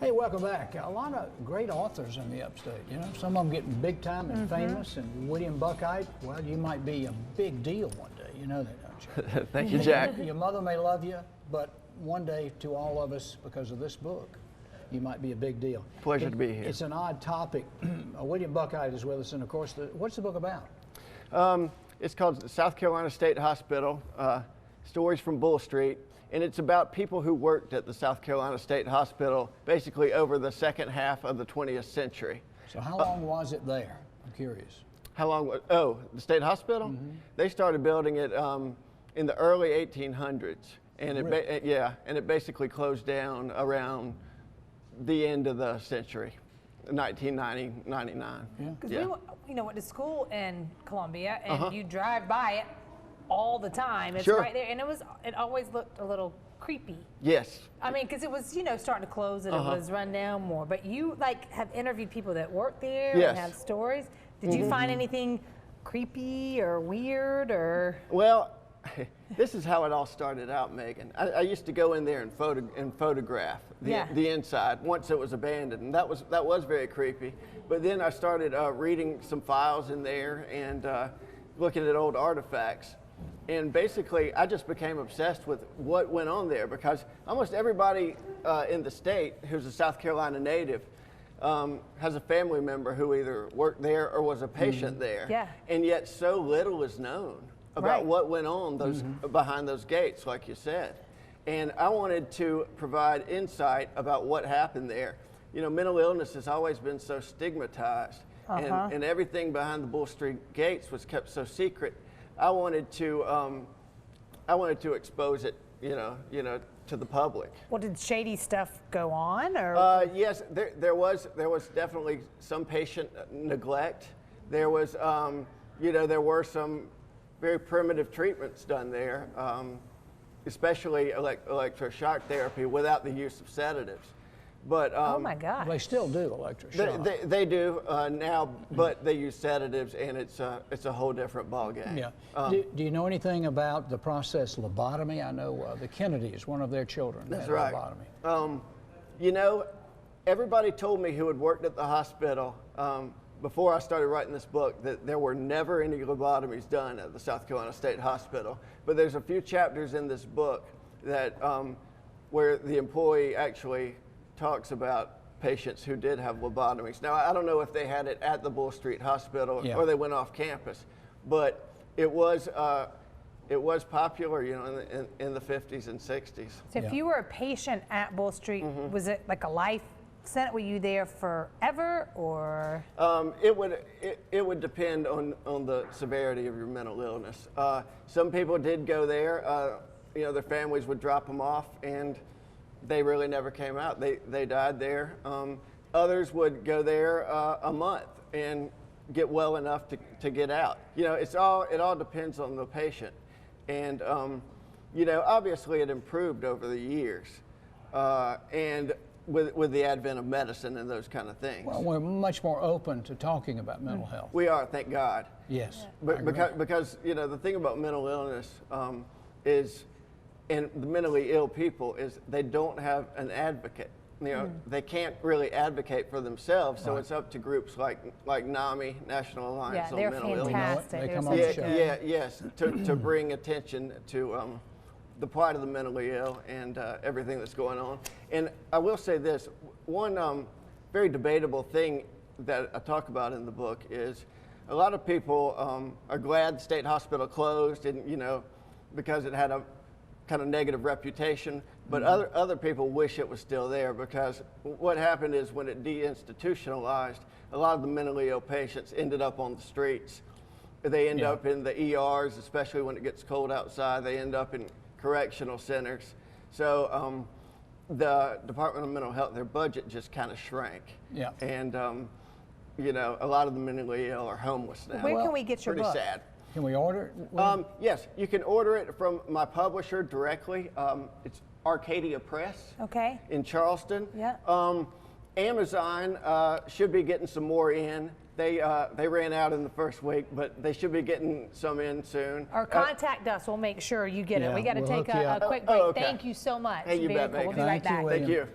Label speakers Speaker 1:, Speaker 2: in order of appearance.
Speaker 1: Hey, welcome back. A lot of great authors in the upstate, you know, some of them getting big time and famous, and William Buckeye, well, you might be a big deal one day, you know that, don't you?
Speaker 2: Thank you, Jack.
Speaker 1: Your mother may love you, but one day to all of us, because of this book, you might be a big deal.
Speaker 2: Pleasure to be here.
Speaker 1: It's an odd topic. William Buckeye is with us, and of course, what's the book about?
Speaker 2: It's called South Carolina State Hospital, Stories from Bull Street, and it's about people who worked at the South Carolina State Hospital basically over the second half of the 20th century.
Speaker 1: So how long was it there? I'm curious.
Speaker 2: How long? Oh, the state hospital?
Speaker 1: Mm-hmm.
Speaker 2: They started building it in the early 1800s, and
Speaker 1: Really?
Speaker 2: and it basically closed down around the end of the century, 1990, 99.
Speaker 1: Yeah.
Speaker 3: Because we went to school in Columbia, and you drive by it all the time. It's
Speaker 2: Sure.
Speaker 3: right there, and it always looked a little creepy.
Speaker 2: Yes.
Speaker 3: I mean, because it was starting to close and it was run down more. But you have interviewed people that work there
Speaker 2: Yes.
Speaker 3: and have stories. Did you find anything creepy or weird or?
Speaker 2: Well, this is how it all started out, Megan. I used to go in there and photograph the inside once it was abandoned, and that was very creepy. But then I started reading some files in there and looking at old artifacts. And basically, I just became obsessed with what went on there, because almost everybody in the state who's a South Carolina native has a family member who either worked there or was a patient there.
Speaker 3: Yeah.
Speaker 2: And yet so little is known about what went on behind those gates, like you said. And I wanted to provide insight about what happened there. You know, mental illness has always been so stigmatized, and everything behind the Bull Street gates was kept so secret. I wanted to expose it, you know, to the public.
Speaker 3: Well, did shady stuff go on, or?
Speaker 2: Yes, there was definitely some patient neglect. There was, there were some very primitive treatments done there, especially electroshock therapy without the use of sedatives. But
Speaker 3: Oh my God!
Speaker 1: They still do electroshock.
Speaker 2: they do now, but they use sedatives, and it's a whole different ballgame.
Speaker 1: Yeah. Do you know anything about the process lobotomy? I know the Kennedys, one of their children,
Speaker 2: That's
Speaker 1: had
Speaker 2: right.
Speaker 1: lobotomy.
Speaker 2: You know, everybody told me who had worked at the hospital before I started writing this book that there were never any lobotomies done at the South Carolina State Hospital. But there's a few chapters in this book that where the employee actually talks about patients who did have lobotomies. Now, I don't know if they had it at the Bull Street Hospital or they went off campus, but it was popular, you know, in the 50s and 60s.
Speaker 3: So if you were a patient at Bull Street, was it like a life sentence? Were you there forever, or?
Speaker 2: It would depend on the severity of your mental illness. Some people did go there. You know, their families would drop them off, and they really never came out. They died there. Others would go there a month and get well enough to get out. You know, it all depends on the patient. And, you know, obviously it improved over the years. And with the advent of medicine and those kind of things.
Speaker 1: Well, we're much more open to talking about mental health.
Speaker 2: We are, thank God.
Speaker 1: Yes.
Speaker 2: But because, you know, the thing about mental illness is, and the mentally ill people, is they don't have an advocate. You know, they can't really advocate for themselves, so it's up to groups like NAMI, National Alliance on Mental Illness.
Speaker 3: Fantastic.
Speaker 1: They come
Speaker 3: They're
Speaker 1: on the
Speaker 3: so
Speaker 1: show.
Speaker 3: good.
Speaker 2: Yes, to bring attention to the plight of the mentally ill and everything that's going on. And I will say this, one very debatable thing that I talk about in the book is a lot of people are glad the state hospital closed, and, you know, because it had a kind of negative reputation, but other people wish it was still there, because what happened is when it deinstitutionalized, a lot of the mentally ill patients ended up on the streets. They end up in the ERs, especially when it gets cold outside. They end up in correctional centers. So the Department of Mental Health, their budget just kind of shrank.
Speaker 1: Yeah.
Speaker 2: And, you know, a lot of the mentally ill are homeless now.
Speaker 3: Where can we get your
Speaker 2: Pretty
Speaker 3: book?
Speaker 2: sad.
Speaker 1: Can we order it?
Speaker 2: Yes, you can order it from my publisher directly. It's Arcadia Press in Charleston.
Speaker 3: Yeah.
Speaker 2: Amazon should be getting some more in. They ran out in the first week, but they should be getting some in soon.
Speaker 3: Or contact us. We'll make sure you get it.
Speaker 1: Yeah,
Speaker 3: We got to
Speaker 1: we'll
Speaker 3: take
Speaker 1: hook you
Speaker 3: a
Speaker 1: up.
Speaker 3: quick break.
Speaker 2: Okay.
Speaker 3: Thank you so much.
Speaker 2: Hey, you
Speaker 3: Very
Speaker 2: bet,
Speaker 3: cool. We'll
Speaker 2: Megan.
Speaker 3: be right
Speaker 1: Thank you,
Speaker 3: back.
Speaker 1: William.
Speaker 2: Thank you.